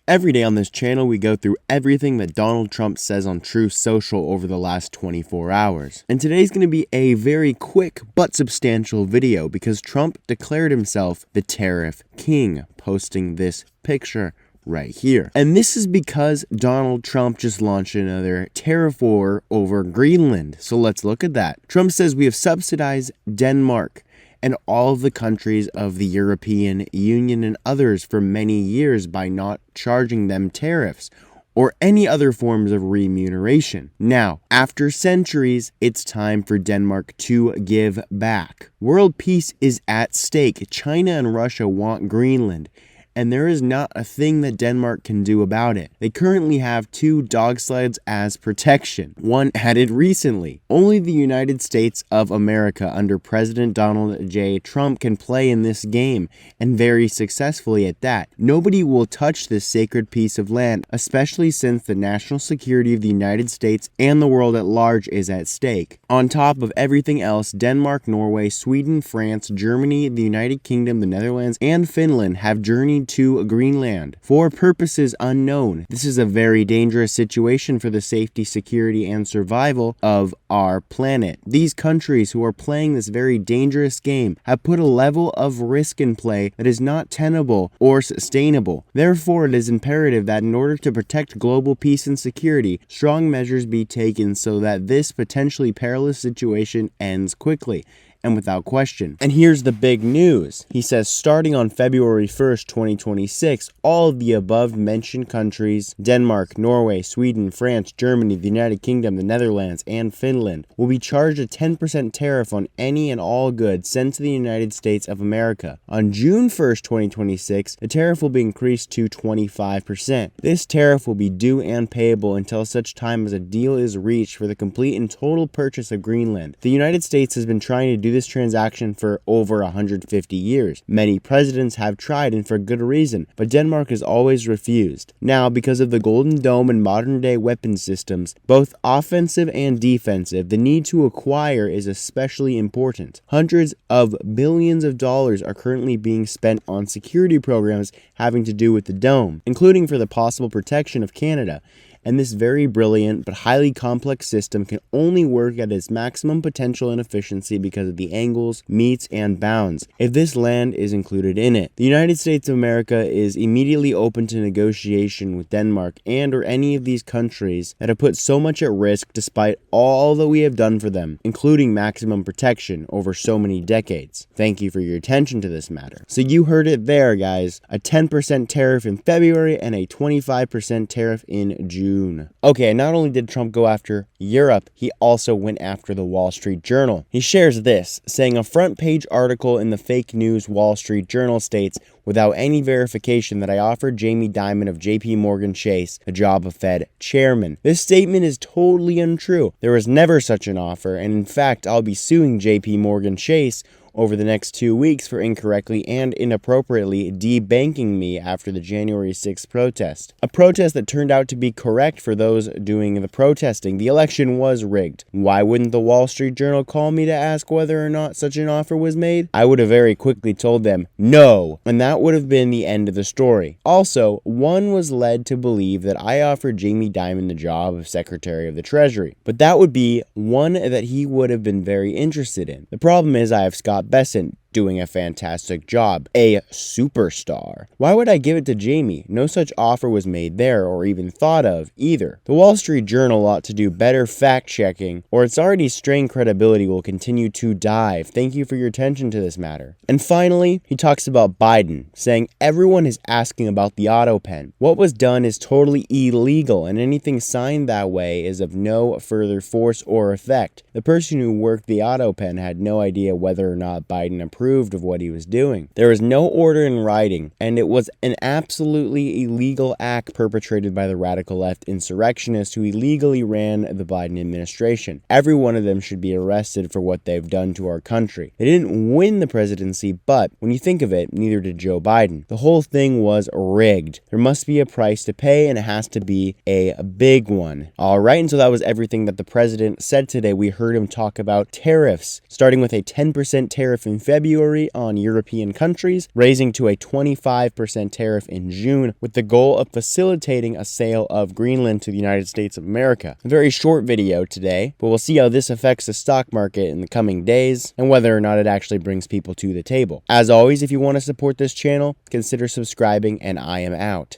Every day on this channel, we go through everything that Donald Trump says on Truth Social over the last 24 hours. And today's going to be a very quick but substantial video because Trump declared himself the Tariff King, posting this picture right here. And this is because Donald Trump just launched another tariff war over Greenland. So let's look at that. Trump says we have subsidized Denmark and all of the countries of the European Union and others for many years by not charging them tariffs or any other forms of remuneration. Now, after centuries, it's time for Denmark to give back. World peace is at stake. China and Russia want Greenland, and there is not a thing that Denmark can do about it. They currently have 2 dog sleds as protection, one added recently. Only the United States of America under President Donald J. Trump can play in this game, and very successfully at that. Nobody will touch this sacred piece of land, especially since the national security of the United States and the world at large is at stake. On top of everything else, Denmark, Norway, Sweden, France, Germany, the United Kingdom, the Netherlands, and Finland have journeyed to Greenland for purposes unknown. This is a very dangerous situation for the safety, security, and survival of our planet. These countries who are playing this very dangerous game have put a level of risk in play that is not tenable or sustainable. Therefore, it is imperative that in order to protect global peace and security, strong measures be taken so that this potentially perilous situation ends quickly and without question. And here's the big news. He says starting on February 1st, 2026, all of the above mentioned countries, Denmark, Norway, Sweden, France, Germany, the United Kingdom, the Netherlands, and Finland, will be charged a 10% tariff on any and all goods sent to the United States of America. On June 1st, 2026, the tariff will be increased to 25%. This tariff will be due and payable until such time as a deal is reached for the complete and total purchase of Greenland. The United States has been trying to do this transaction for over 150 years. Many presidents have tried, and for good reason, but Denmark has always refused. Now, because of the Golden Dome and modern-day weapon systems, both offensive and defensive, the need to acquire is especially important. Hundreds of billions of dollars are currently being spent on security programs having to do with the dome, including for the possible protection of Canada. And this very brilliant but highly complex system can only work at its maximum potential and efficiency because of the angles, meets, and bounds if this land is included in it. The United States of America is immediately open to negotiation with Denmark and or any of these countries that have put so much at risk despite all that we have done for them, including maximum protection over so many decades. Thank you for your attention to this matter. So you heard it there, guys. A 10% tariff in February and a 25% tariff in June. Okay, and not only did Trump go after Europe, he also went after the Wall Street Journal. He shares this, saying a front page article in the fake news Wall Street Journal states, without any verification, that I offered Jamie Dimon of JP Morgan Chase the job of Fed chairman. This statement is totally untrue. There was never such an offer, and in fact, I'll be suing JP Morgan Chase over the next 2 weeks for incorrectly and inappropriately debanking me after the January 6th protest. A protest that turned out to be correct for those doing the protesting. The election was rigged. Why wouldn't the Wall Street Journal call me to ask whether or not such an offer was made? I would have very quickly told them no, and that would have been the end of the story. Also, one was led to believe that I offered Jamie Dimon the job of Secretary of the Treasury, but that would be one that he would have been very interested in. The problem is I have Scott Bessent doing a fantastic job, a superstar. Why would I give it to Jamie? No such offer was made there or even thought of either. The Wall Street Journal ought to do better fact checking, or its already strained credibility will continue to dive. Thank you for your attention to this matter. And finally, he talks about Biden, saying everyone is asking about the auto pen. What was done is totally illegal, and anything signed that way is of no further force or effect. The person who worked the auto pen had no idea whether or not Biden approved of what he was doing. There was no order in writing, and it was an absolutely illegal act perpetrated by the radical left insurrectionists who illegally ran the Biden administration. Every one of them should be arrested for what they've done to our country. They didn't win the presidency, but when you think of it, neither did Joe Biden. The whole thing was rigged. There must be a price to pay, and it has to be a big one. All right, and so that was everything that the president said today. We heard him talk about tariffs, starting with a 10% tariff in February February on European countries, raising to a 25% tariff in June, with the goal of facilitating a sale of Greenland to the United States of America. A very short video today, but we'll see how this affects the stock market in the coming days and whether or not it actually brings people to the table. As always, if you want to support this channel, consider subscribing, and I am out.